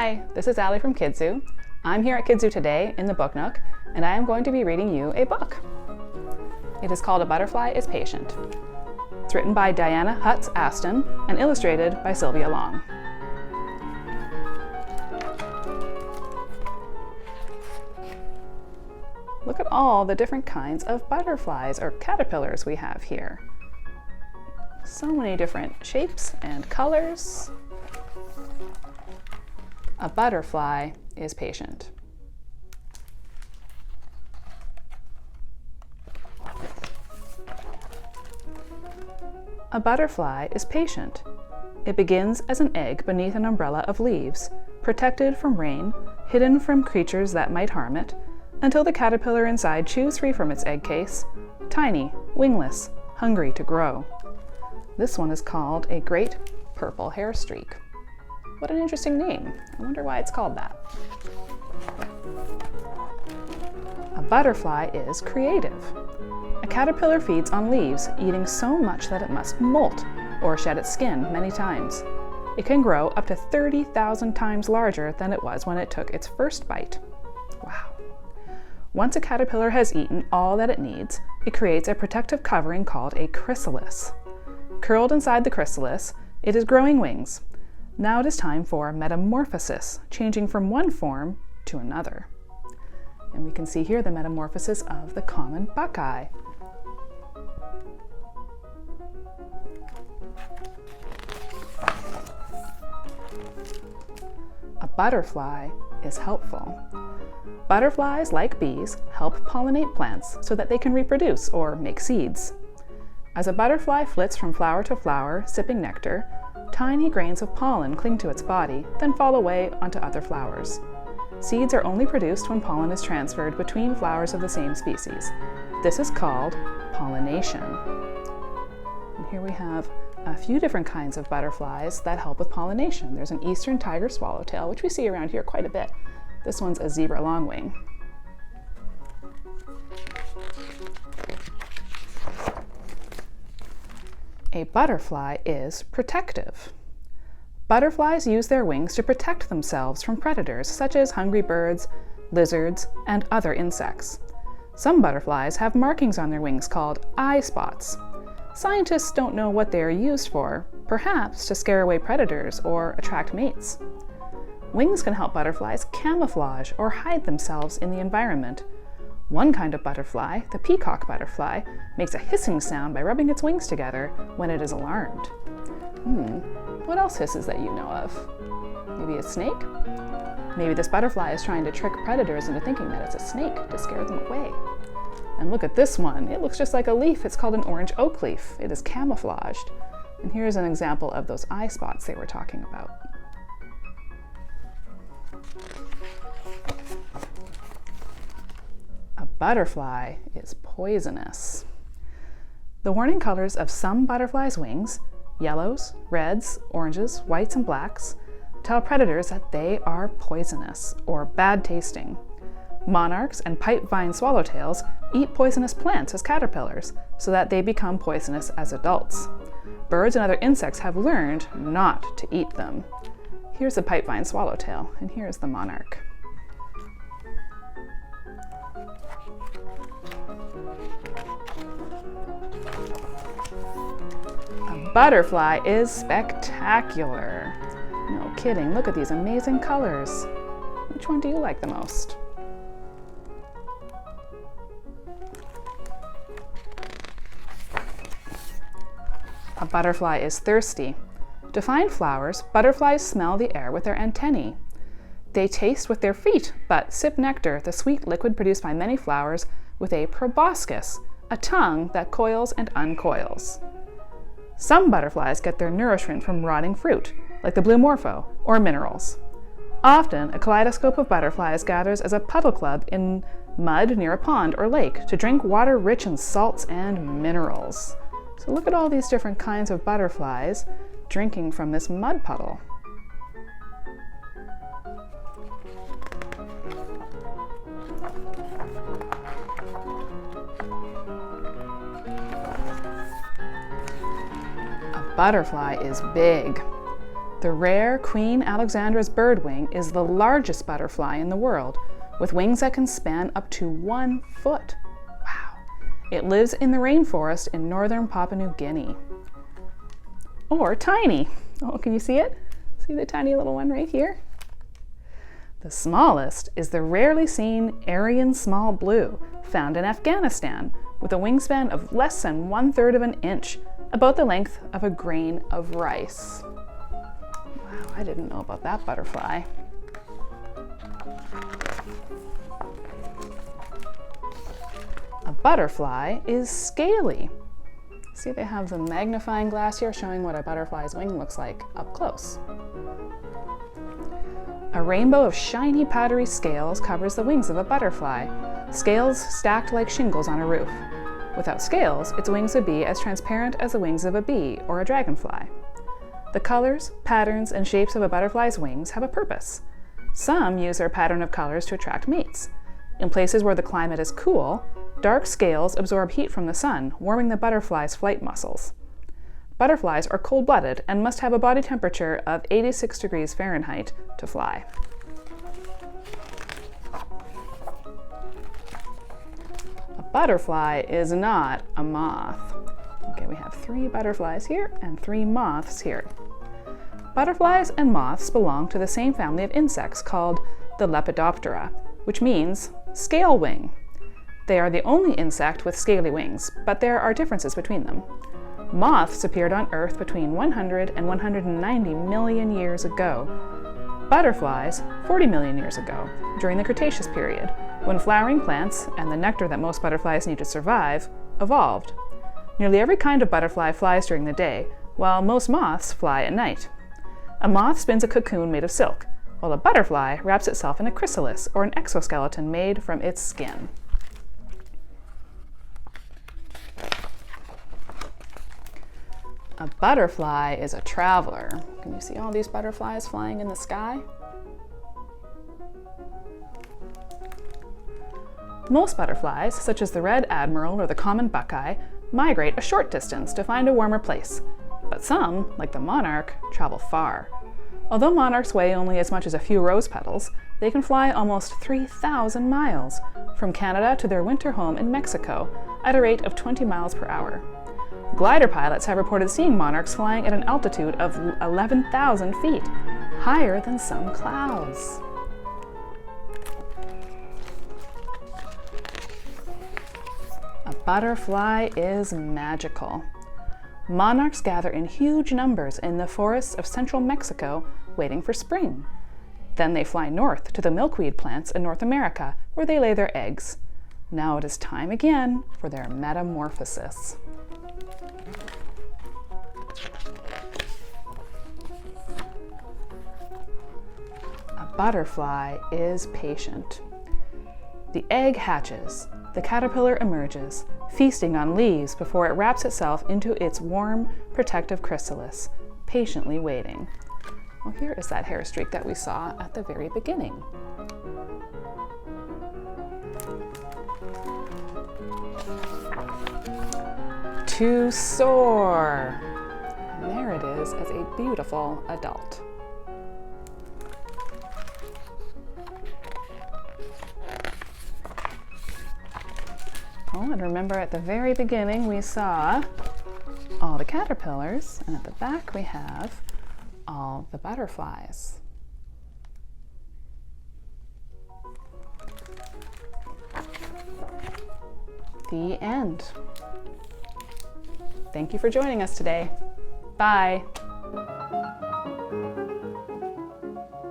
Hi, this is Allie from Kidzu. I'm here at Kidzu today in the Book Nook, and I am going to be reading you a book. It is called A Butterfly is Patient. It's written by Dianna Aston and illustrated by Sylvia Long. Look at all the different kinds of butterflies or caterpillars we have here. So many different shapes and colors. A butterfly is patient. A butterfly is patient. It begins as an egg beneath an umbrella of leaves, protected from rain, hidden from creatures that might harm it, until the caterpillar inside chews free from its egg case, tiny, wingless, hungry to grow. This one is called a great purple hair streak. What an interesting name. I wonder why it's called that. A butterfly is creative. A caterpillar feeds on leaves, eating so much that it must molt or shed its skin many times. It can grow up to 30,000 times larger than it was when it took its first bite. Wow. Once a caterpillar has eaten all that it needs, it creates a protective covering called a chrysalis. Curled inside the chrysalis, it is growing wings. Now it is time for metamorphosis, changing from one form to another. And we can see here the metamorphosis of the common buckeye. A butterfly is helpful. Butterflies, like bees, help pollinate plants so that they can reproduce or make seeds. As a butterfly flits from flower to flower, sipping nectar, tiny grains of pollen cling to its body, then fall away onto other flowers. Seeds are only produced when pollen is transferred between flowers of the same species. This is called pollination. And here we have a few different kinds of butterflies that help with pollination. There's an eastern tiger swallowtail, which we see around here quite a bit. This one's a zebra longwing. A butterfly is protective. Butterflies use their wings to protect themselves from predators such as hungry birds, lizards, and other insects. Some butterflies have markings on their wings called eye spots. Scientists don't know what they are used for, perhaps to scare away predators or attract mates. Wings can help butterflies camouflage or hide themselves in the environment. One kind of butterfly, the peacock butterfly, makes a hissing sound by rubbing its wings together when it is alarmed. What else hisses that you know of? Maybe a snake? Maybe this butterfly is trying to trick predators into thinking that it's a snake to scare them away. And look at this one. It looks just like a leaf. It's called an orange oak leaf. It is camouflaged. And here's an example of those eye spots they were talking about. A butterfly is poisonous. The warning colors of some butterflies' wings, yellows, reds, oranges, whites, and blacks, tell predators that they are poisonous or bad tasting. Monarchs and pipevine swallowtails eat poisonous plants as caterpillars so that they become poisonous as adults. Birds and other insects have learned not to eat them. Here's the pipevine swallowtail, and here's the monarch. A butterfly is spectacular. No kidding, look at these amazing colors. Which one do you like the most? A butterfly is thirsty. To find flowers, butterflies smell the air with their antennae. They taste with their feet, but sip nectar, the sweet liquid produced by many flowers, with a proboscis, a tongue that coils and uncoils. Some butterflies get their nourishment from rotting fruit, like the blue morpho, or minerals. Often, a kaleidoscope of butterflies gathers as a puddle club in mud near a pond or lake to drink water rich in salts and minerals. So look at all these different kinds of butterflies drinking from this mud puddle. A butterfly is big. The rare Queen Alexandra's birdwing is the largest butterfly in the world, with wings that can span up to 1 foot. Wow. It lives in the rainforest in northern Papua New Guinea. Or tiny. Oh, can you see it? See the tiny little one right here? The smallest is the rarely seen Aryan small blue, found in Afghanistan, with a wingspan of less than 1/3 of an inch, about the length of a grain of rice. Wow, I didn't know about that butterfly. A butterfly is scaly. See, they have the magnifying glass here showing what a butterfly's wing looks like up close. A rainbow of shiny, powdery scales covers the wings of a butterfly, scales stacked like shingles on a roof. Without scales, its wings would be as transparent as the wings of a bee or a dragonfly. The colors, patterns, and shapes of a butterfly's wings have a purpose. Some use their pattern of colors to attract mates. In places where the climate is cool, dark scales absorb heat from the sun, warming the butterfly's flight muscles. Butterflies are cold-blooded and must have a body temperature of 86 degrees Fahrenheit to fly. A butterfly is not a moth. Okay, we have 3 butterflies here and 3 moths here. Butterflies and moths belong to the same family of insects called the Lepidoptera, which means scale wing. They are the only insect with scaly wings, but there are differences between them. Moths appeared on Earth between 100 and 190 million years ago. Butterflies, 40 million years ago, during the Cretaceous period, when flowering plants and the nectar that most butterflies need to survive evolved. Nearly every kind of butterfly flies during the day, while most moths fly at night. A moth spins a cocoon made of silk, while a butterfly wraps itself in a chrysalis or an exoskeleton made from its skin. A butterfly is a traveler. Can you see all these butterflies flying in the sky? Most butterflies, such as the red admiral or the common buckeye, migrate a short distance to find a warmer place. But some, like the monarch, travel far. Although monarchs weigh only as much as a few rose petals, they can fly almost 3,000 miles, from Canada to their winter home in Mexico, at a rate of 20 miles per hour. Glider pilots have reported seeing monarchs flying at an altitude of 11,000 feet, higher than some clouds. A butterfly is magical. Monarchs gather in huge numbers in the forests of central Mexico, waiting for spring. Then they fly north to the milkweed plants in North America, where they lay their eggs. Now it is time again for their metamorphosis. A butterfly is patient. The egg hatches, the caterpillar emerges, feasting on leaves before it wraps itself into its warm, protective chrysalis, patiently waiting. Well, here is that hair streak that we saw at the very beginning. To soar. And there it is as a beautiful adult. Oh, and remember at the very beginning we saw all the caterpillars, and at the back we have all the butterflies. The end. Thank you for joining us today. Bye.